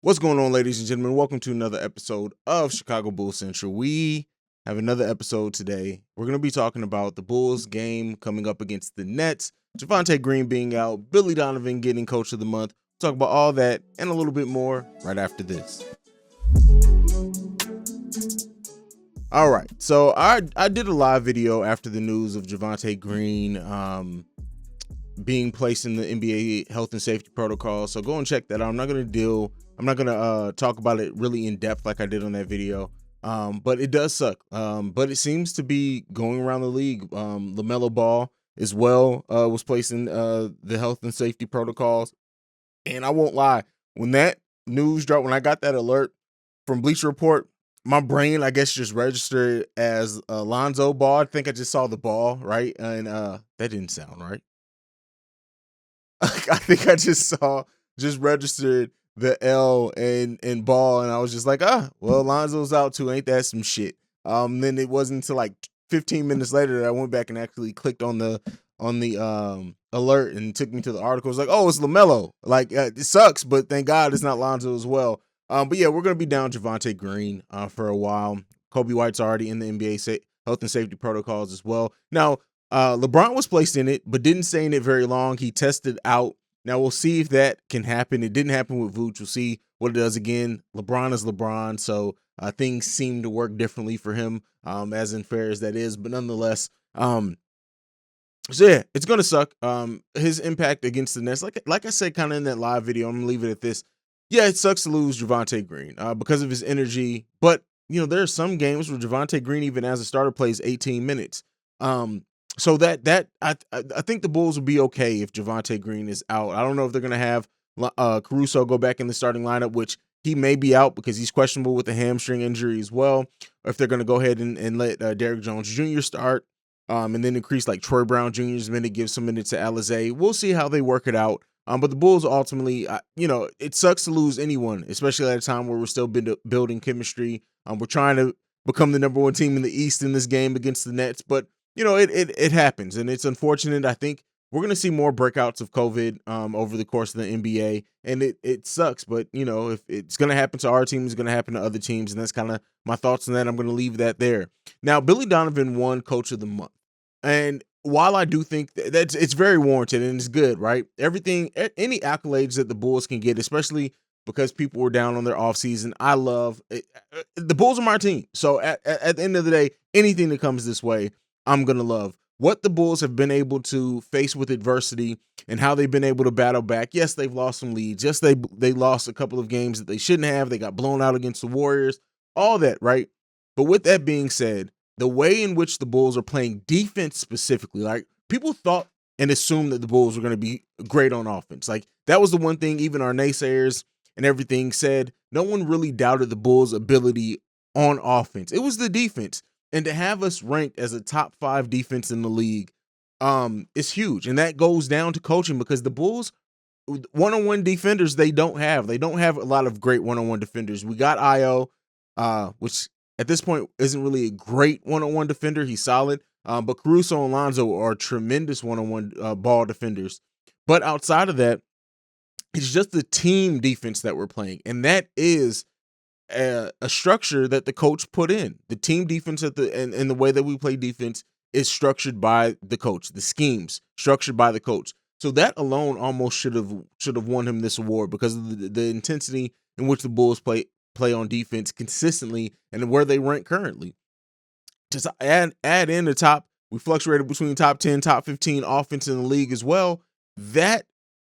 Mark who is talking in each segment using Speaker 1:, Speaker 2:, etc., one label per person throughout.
Speaker 1: What's going on, ladies and gentlemen? Welcome to another episode of Chicago Bulls Central. We have another episode today. We're going to be talking about the Bulls game coming up against the Nets, Javonte Green being out, Billy Donovan getting Coach of the Month. Talk about all that and a little bit more right after this. All right, so I did a live video after the news of Javonte Green being placed in the NBA health and safety protocol. So go and check that out. I'm not gonna talk about it really in depth like I did on that video. But it does suck. But it seems to be going around the league. LaMelo Ball as well was placed in the health and safety protocols. And I won't lie, when that news dropped, when I got that alert from Bleacher Report, my brain, I guess, just registered as Lonzo Ball. I think I just saw the ball, right? And that didn't sound right. I think I just registered the L and Ball, and I was just like, well, Lonzo's out too. Ain't that some shit? Then it wasn't until like 15 minutes later that I went back and actually clicked on the alert, and it took me to the article. It was like, oh, it's LaMelo. Like, it sucks, but thank God it's not Lonzo as well. But yeah, we're gonna be down Javonte Green for a while. Kobe White's already in the NBA health and safety protocols as well. Now, LeBron was placed in it, but didn't stay in it very long. He tested out. Now we'll see if that can happen. It didn't happen with Vooch. We'll see what it does again. LeBron is LeBron, so things seem to work differently for him, as unfair as that is. But nonetheless, so yeah, it's gonna suck. His impact against the Nets, like I said, kind of in that live video. I'm gonna leave it at this. Yeah, it sucks to lose Javonte Green because of his energy, but there are some games where Javonte Green, even as a starter, plays 18 minutes. So I think the Bulls will be okay if Javonte Green is out. I don't know if they're gonna have Caruso go back in the starting lineup, which he may be out because he's questionable with a hamstring injury as well. Or if they're gonna go ahead and let Derrick Jones Jr. start, and then increase like Troy Brown Jr.'s minute, give some minutes to Haize. We'll see how they work it out. But the Bulls ultimately, it sucks to lose anyone, especially at a time where we're still building chemistry. We're trying to become the number one team in the East in this game against the Nets, but it happens, and it's unfortunate. I think we're going to see more breakouts of COVID over the course of the NBA, and it sucks. But, if it's going to happen to our team, it's going to happen to other teams, and that's kind of my thoughts on that. I'm going to leave that there. Now, Billy Donovan won Coach of the Month, and while I do think that it's very warranted and it's good, right? Any accolades that the Bulls can get, especially because people were down on their offseason, I love it. The Bulls are my team. So at the end of the day, anything that comes this way, I'm going to love. What the Bulls have been able to face with adversity and how they've been able to battle back. Yes, they've lost some leads. Yes, they lost a couple of games that they shouldn't have. They got blown out against the Warriors, all that, right? But with that being said, the way in which the Bulls are playing defense specifically, like people thought and assumed that the Bulls were going to be great on offense. Like that was the one thing even our naysayers and everything said. No one really doubted the Bulls' ability on offense. It was the defense. And to have us ranked as a top 5 defense in the league is huge. And that goes down to coaching because the Bulls, one-on-one defenders, they don't have. They don't have a lot of great one-on-one defenders. We got Io, which at this point isn't really a great one-on-one defender. He's solid. But Caruso and Lonzo are tremendous one-on-one ball defenders. But outside of that, it's just the team defense that we're playing. And that is a structure that the coach put in. The team defense and the way that we play defense is structured by the coach. The schemes structured by the coach. So that alone almost should have won him this award because of the intensity in which the Bulls play on defense consistently and where they rank currently. Just add in the top. We fluctuated between top 10, top 15 offense in the league as well.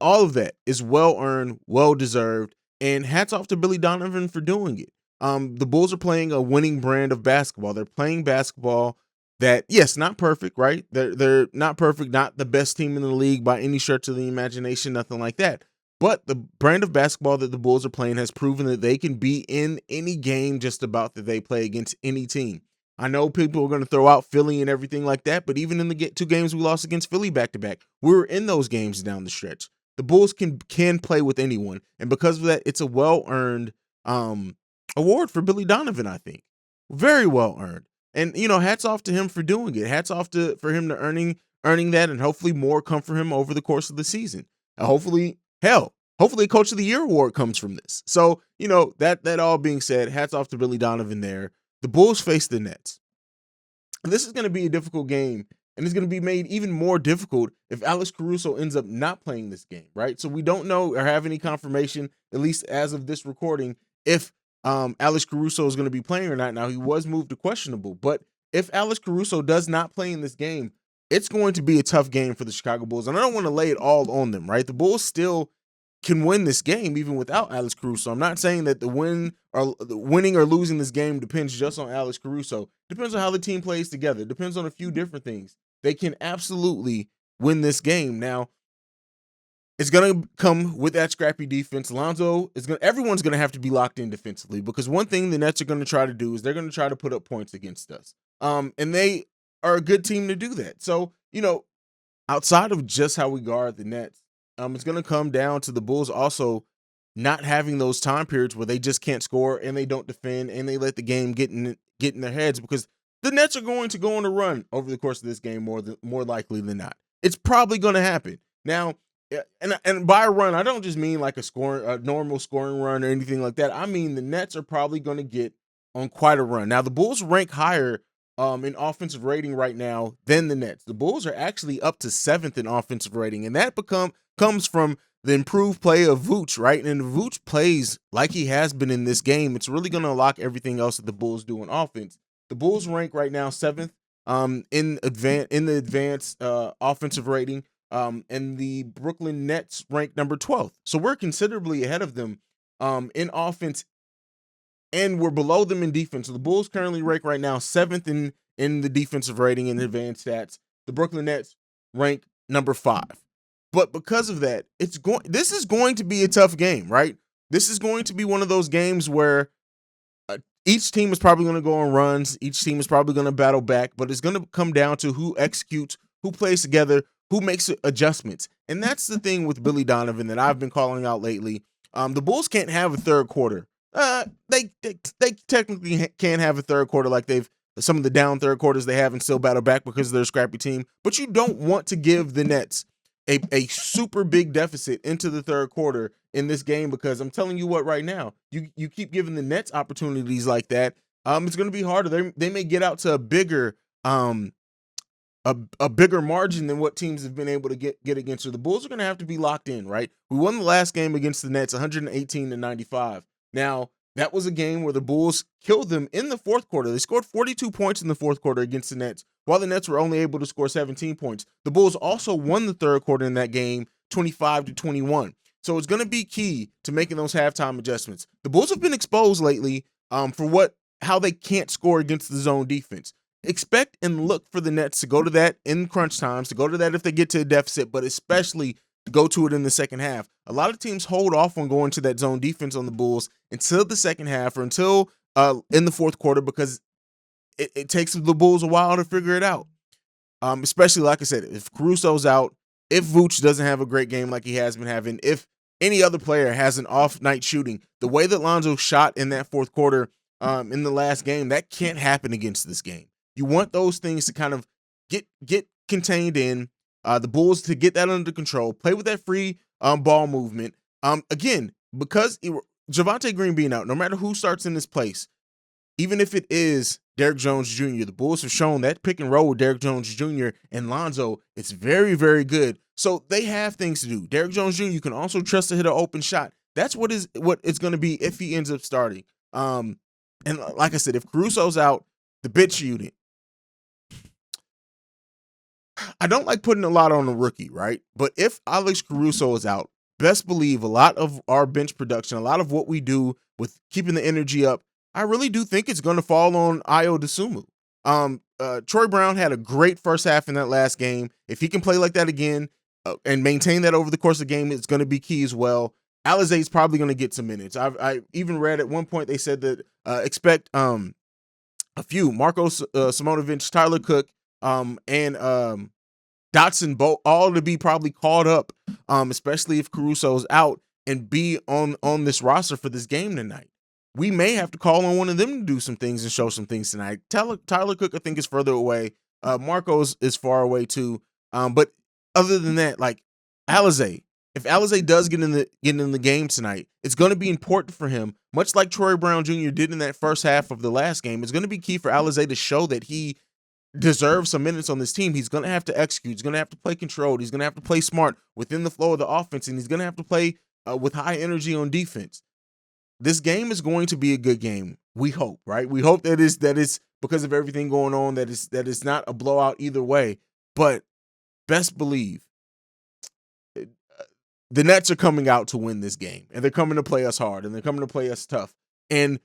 Speaker 1: All of that is well earned, well deserved. And hats off to Billy Donovan for doing it. The Bulls are playing a winning brand of basketball. They're playing basketball that, yes, not perfect, right? They're not perfect, not the best team in the league by any stretch of the imagination, nothing like that. But the brand of basketball that the Bulls are playing has proven that they can be in any game just about that they play against any team. I know people are going to throw out Philly and everything like that, but even in the 2 games we lost against Philly back-to-back, we were in those games down the stretch. The Bulls can play with anyone, and because of that, it's a well-earned award for Billy Donovan, I think. Very well-earned. And, hats off to him for doing it. Hats off for him to earning that, and hopefully more come for him over the course of the season. And hopefully, hell, hopefully Coach of the Year award comes from this. So, that all being said, hats off to Billy Donovan there. The Bulls face the Nets. And this is going to be a difficult game, and it's going to be made even more difficult if Alex Caruso ends up not playing this game, right? So we don't know or have any confirmation, at least as of this recording, if Alex Caruso is going to be playing or not. Now, he was moved to questionable, but if Alex Caruso does not play in this game, it's going to be a tough game for the Chicago Bulls. And I don't want to lay it all on them, right? The Bulls still can win this game even without Alex Caruso. I'm not saying that the winning or losing this game depends just on Alex Caruso. Depends on how the team plays together. Depends on a few different things. They can absolutely win this game. Now, it's going to come with that scrappy defense. Everyone's going to have to be locked in defensively, because one thing the Nets are going to try to do is they're going to try to put up points against us. And they are a good team to do that. So, outside of just how we guard the Nets, it's going to come down to the Bulls also not having those time periods where they just can't score and they don't defend and they let the game get in their heads, because the Nets are going to go on a run over the course of this game more likely than not. It's probably going to happen. Now, and by a run, I don't just mean like a normal scoring run or anything like that. I mean the Nets are probably going to get on quite a run. Now, the Bulls rank higher in offensive rating right now than the Nets. The Bulls are actually up to 7th in offensive rating, and that comes from the improved play of Vooch, right? And if Vooch plays like he has been in this game, it's really going to unlock everything else that the Bulls do on offense. The Bulls rank right now 7th in the advanced offensive rating, and the Brooklyn Nets rank number 12th. So we're considerably ahead of them in offense, and we're below them in defense. So the Bulls currently rank right now 7th in the defensive rating in advanced stats. The Brooklyn Nets rank number 5. But because of that, this is going to be a tough game, right? This is going to be one of those games where each team is probably going to go on runs. Each team is probably going to battle back, but it's going to come down to who executes, who plays together, who makes adjustments. And that's the thing with Billy Donovan that I've been calling out lately. The Bulls can't have a third quarter. They technically can't have a third quarter like some of the down third quarters they have and still battle back because they're a scrappy team. But you don't want to give the Nets a super big deficit into the third quarter in this game, because I'm telling you what, right now, you keep giving the Nets opportunities like that, it's going to be harder. They may get out to a bigger margin than what teams have been able to get against you. The Bulls are going to have to be locked in, right? We won the last game against the Nets 118-95. Now, that was a game where the Bulls killed them in the fourth quarter. They scored 42 points in the fourth quarter against the Nets, while the Nets were only able to score 17 points. The Bulls also won the third quarter in that game 25-21. So it's going to be key to making those halftime adjustments. The Bulls have been exposed lately for how they can't score against the zone defense. Expect and look for the Nets to go to that in crunch times, to go to that if they get to a deficit, but especially to go to it in the second half. A lot of teams hold off on going to that zone defense on the Bulls until the second half or until in the fourth quarter, because it takes the Bulls a while to figure it out. Especially, like I said, if Caruso's out, if Vooch doesn't have a great game like he has been having, if any other player has an off night shooting, the way that Lonzo shot in that fourth quarter in the last game, that can't happen against this game. You want those things to kind of get contained in, the Bulls to get that under control, play with that free ball movement. Again, because Javonte Green being out, no matter who starts in this place, even if it is Derrick Jones Jr., the Bulls have shown that pick and roll with Derrick Jones Jr. and Lonzo, it's very, very good. So they have things to do. Derrick Jones Jr., you can also trust to hit an open shot. That's what it's going to be if he ends up starting. And like I said, if Caruso's out, the bitch unit. I don't like putting a lot on a rookie, right? But if Alex Caruso is out, best believe a lot of our bench production, a lot of what we do with keeping the energy up, I really do think it's going to fall on Ayo Dosunmu. Troy Brown had a great first half in that last game. If he can play like that again and maintain that over the course of the game, it's going to be key as well. Haize is probably going to get some minutes. I even read at one point they said that expect a few, Marcos Simonovic, Tyler Cook, and Dotson all to be probably called up, especially if Caruso's out, and be on this roster for this game tonight. We may have to call on one of them to do some things and show some things tonight. Tyler Cook, I think, is further away. Marcos is far away too. But other than that, like Haize, if Alizé does get in the game tonight, it's going to be important for him, much like Troy Brown Jr. did in that first half of the last game. It's going to be key for Alizé to show that he deserves some minutes on this team. He's going to have to execute. He's going to have to play controlled. He's going to have to play smart within the flow of the offense, and he's going to have to play with high energy on defense. This game is going to be a good game. We hope, right? We hope that it's because of everything going on, that it's not a blowout either way. But best believe the Nets are coming out to win this game, and they're coming to play us hard, and they're coming to play us tough. And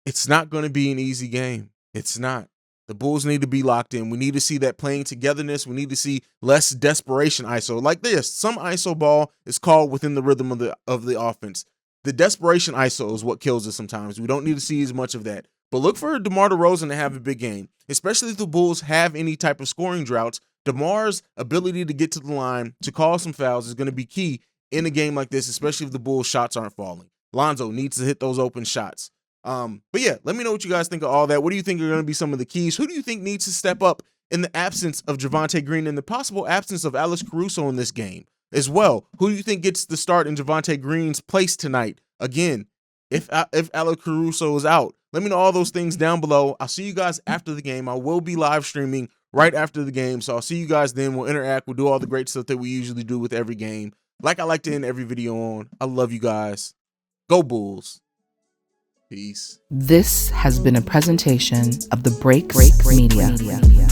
Speaker 1: it's not going to be an easy game. It's not. The Bulls need to be locked in. We need to see that playing togetherness. We need to see less desperation ISO. Like this, some ISO ball is called within the rhythm of the offense. The desperation ISO is what kills us sometimes. We don't need to see as much of that. But look for DeMar DeRozan to have a big game, especially if the Bulls have any type of scoring droughts. DeMar's ability to get to the line, to call some fouls is going to be key in a game like this, especially if the Bulls' shots aren't falling. Lonzo needs to hit those open shots. But yeah, let me know what you guys think of all that. What do you think are going to be some of the keys? Who do you think needs to step up in the absence of Javonte Green and the possible absence of Alex Caruso in this game as well? Who do you think gets the start in Javonte Green's place tonight? Again, if Alex Caruso is out, let me know all those things down below. I'll see you guys after the game. I will be live streaming right after the game, so I'll see you guys then. We'll interact. We'll do all the great stuff that we usually do with every game, like I like to end every video on. I love you guys. Go Bulls. Peace.
Speaker 2: This has been a presentation of the Break Media.